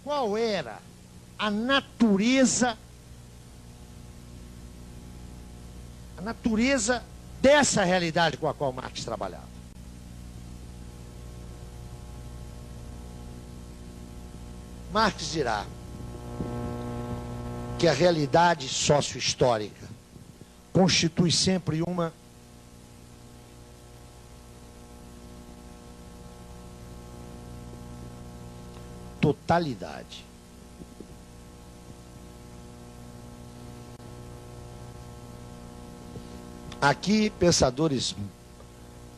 qual era a natureza dessa realidade com a qual Marx trabalhava. Marx dirá que a realidade sócio-histórica constitui sempre uma totalidade. Aqui, pensadores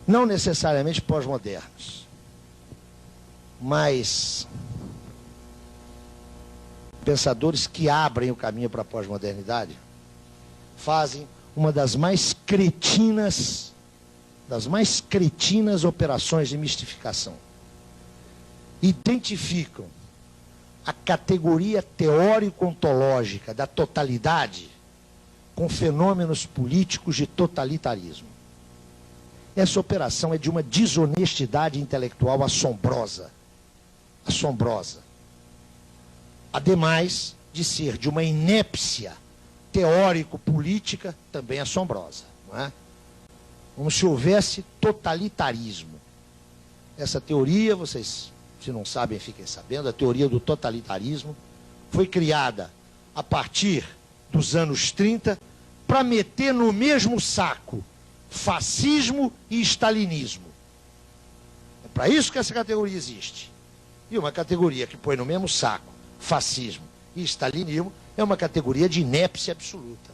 não necessariamente pós-modernos, mas pensadores que abrem o caminho para a pós-modernidade, fazem uma das mais cretinas operações de mistificação. Identificam a categoria teórico-ontológica da totalidade com fenômenos políticos de totalitarismo. Essa operação é de uma desonestidade intelectual assombrosa. Assombrosa. Ademais de ser de uma inépcia teórico-política também assombrosa. Não é? Como se houvesse totalitarismo. Essa teoria, vocês, se não sabem, fiquem sabendo, a teoria do totalitarismo foi criada a partir dos anos 30 para meter no mesmo saco fascismo e stalinismo. É para isso que essa categoria existe. E uma categoria que põe no mesmo saco fascismo e stalinismo é uma categoria de inépcia absoluta.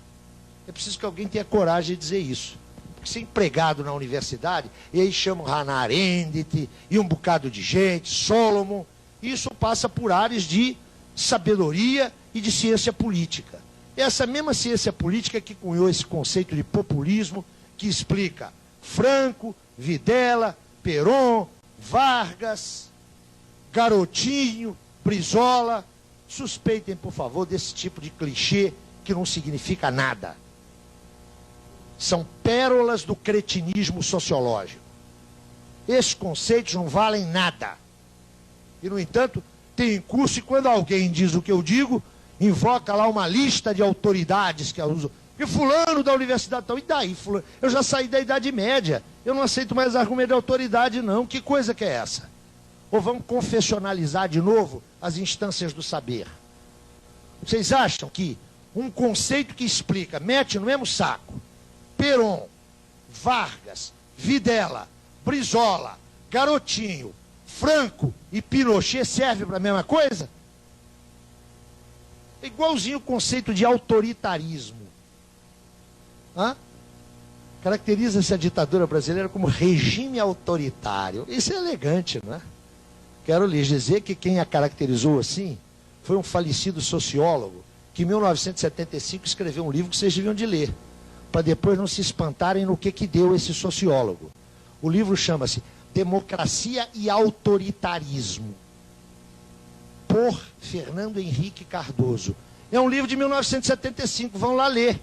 É preciso que alguém tenha coragem de dizer isso. Porque ser empregado na universidade, e aí chamam Hannah Arendt e um bocado de gente, Solomon, isso passa por áreas de sabedoria e de ciência política. Essa mesma ciência política que cunhou esse conceito de populismo, que explica Franco, Videla, Perón, Vargas, Garotinho, Brizola. Suspeitem, por favor, desse tipo de clichê que não significa nada. São pérolas do cretinismo sociológico. Esses conceitos não valem nada. E, no entanto, tem curso, e quando alguém diz o que eu digo, invoca lá uma lista de autoridades que eu uso. E fulano da universidade tal. E daí, fulano? Eu já saí da Idade Média. Eu não aceito mais argumento de autoridade, não. Que coisa que é essa? Ou vamos confessionalizar de novo as instâncias do saber? Vocês acham que um conceito que explica, mete no mesmo saco, Perón, Vargas, Videla, Brizola, Garotinho, Franco e Pinochet serve para a mesma coisa? É igualzinho o conceito de autoritarismo. Caracteriza-se a ditadura brasileira como regime autoritário. Isso é elegante, não é? Quero lhes dizer que quem a caracterizou assim foi um falecido sociólogo que em 1975 escreveu um livro que vocês deviam de ler, para depois não se espantarem no que deu esse sociólogo. O livro chama-se Democracia e Autoritarismo, por Fernando Henrique Cardoso. É um livro de 1975, vão lá ler.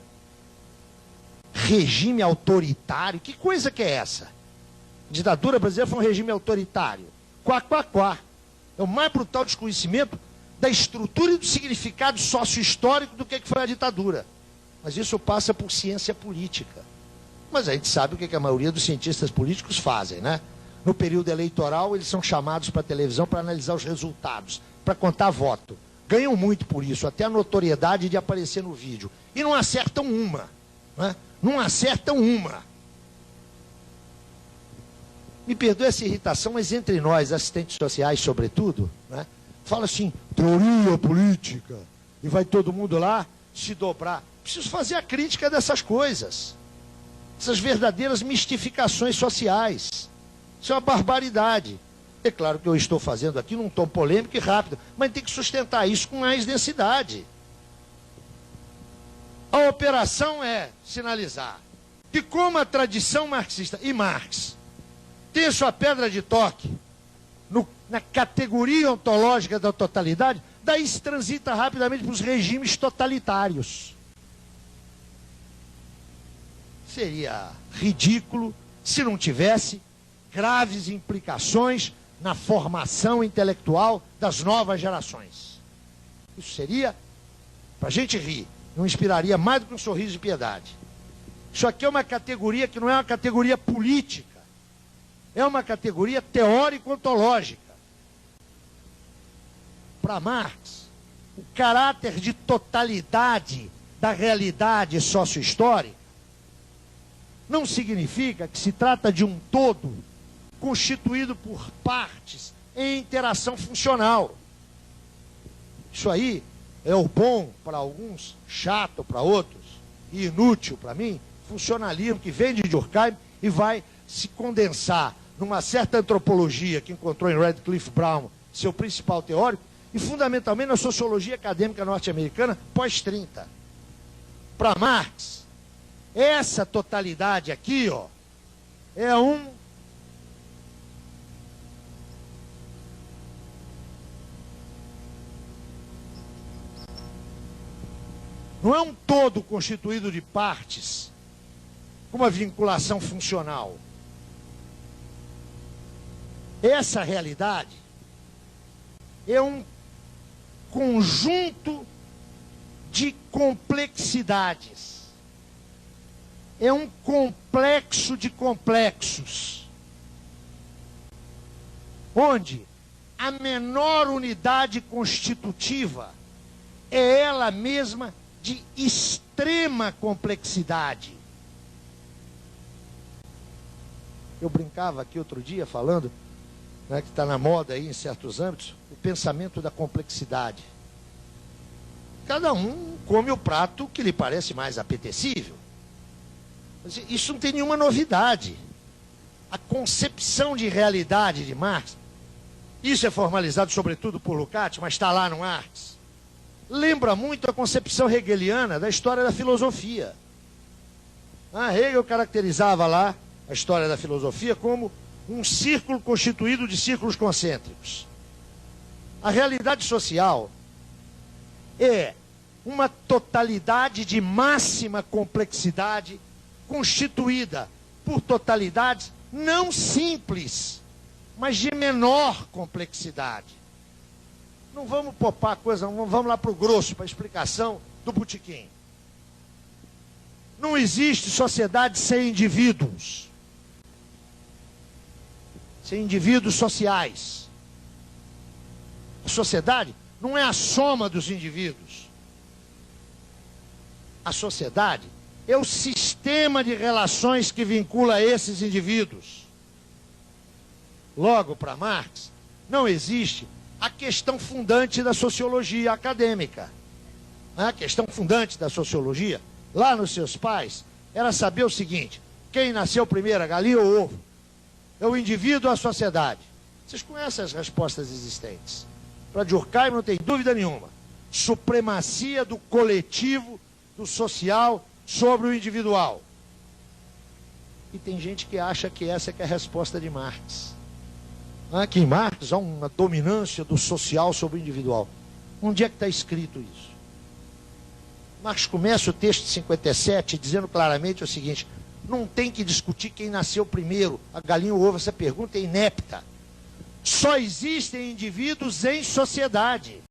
Regime autoritário, que coisa que é essa? A ditadura brasileira foi um regime autoritário. Quá, quá, quá. É o mais brutal desconhecimento da estrutura e do significado sócio-histórico do que foi a ditadura. Mas isso passa por ciência política. Mas a gente sabe o que a maioria dos cientistas políticos fazem, né? No período eleitoral, eles são chamados para a televisão para analisar os resultados, para contar voto. Ganham muito por isso, até a notoriedade de aparecer no vídeo. E não acertam uma. Né? Não acertam uma. Me perdoe essa irritação, mas entre nós, assistentes sociais, sobretudo, né, fala assim, teoria política, e vai todo mundo lá se dobrar. Preciso fazer a crítica dessas coisas. Essas verdadeiras mistificações sociais. Isso é uma barbaridade. É claro que eu estou fazendo aqui num tom polêmico e rápido, mas tem que sustentar isso com mais densidade. A operação é sinalizar que como a tradição marxista e Marx tem sua pedra de toque na categoria ontológica da totalidade, daí se transita rapidamente para os regimes totalitários. Seria ridículo se não tivesse graves implicações na formação intelectual das novas gerações. Isso seria, para a gente rir, não inspiraria mais do que um sorriso de piedade. Isso aqui é uma categoria que não é uma categoria política, é uma categoria teórico-ontológica. Para Marx, o caráter de totalidade da realidade sócio-histórica não significa que se trata de um todo constituído por partes em interação funcional. Isso aí é o bom para alguns, chato para outros e inútil para mim, funcionalismo que vem de Durkheim e vai se condensar numa certa antropologia que encontrou em Radcliffe Brown, seu principal teórico, e fundamentalmente na sociologia acadêmica norte-americana pós-30. Para Marx, essa totalidade aqui, ó, é não é um todo constituído de partes, com uma vinculação funcional. Essa realidade é um conjunto de complexidades. É um complexo de complexos, onde a menor unidade constitutiva é ela mesma de extrema complexidade. Eu brincava aqui outro dia falando, né, que está na moda aí em certos âmbitos, o pensamento da complexidade. Cada um come o prato que lhe parece mais apetecível. Isso não tem nenhuma novidade. A concepção de realidade de Marx, isso é formalizado sobretudo por Lukács, mas está lá no Marx, lembra muito a concepção hegeliana da história da filosofia. Hegel caracterizava lá a história da filosofia como um círculo constituído de círculos concêntricos. A realidade social é uma totalidade de máxima complexidade constituída por totalidades não simples, mas de menor complexidade. Não vamos popar a coisa, vamos lá para o grosso, para a explicação do botequim. Não existe sociedade sem indivíduos. Sem indivíduos sociais. A sociedade não é a soma dos indivíduos. A sociedade é o sistema de relações que vincula esses indivíduos. Logo, para Marx, não existe a questão fundante da sociologia acadêmica. A questão fundante da sociologia, lá nos seus pais, era saber o seguinte: quem nasceu primeiro, a galinha ou o ovo? É o indivíduo ou a sociedade? Vocês conhecem as respostas existentes. Para Durkheim não tem dúvida nenhuma. Supremacia do coletivo, do social, sobre o individual. E tem gente que acha que essa é a resposta de Marx. Que em Marx há uma dominância do social sobre o individual. Onde é que está escrito isso? Marx começa o texto de 57 dizendo claramente o seguinte: não tem que discutir quem nasceu primeiro, a galinha ou o ovo, essa pergunta é inepta. Só existem indivíduos em sociedade.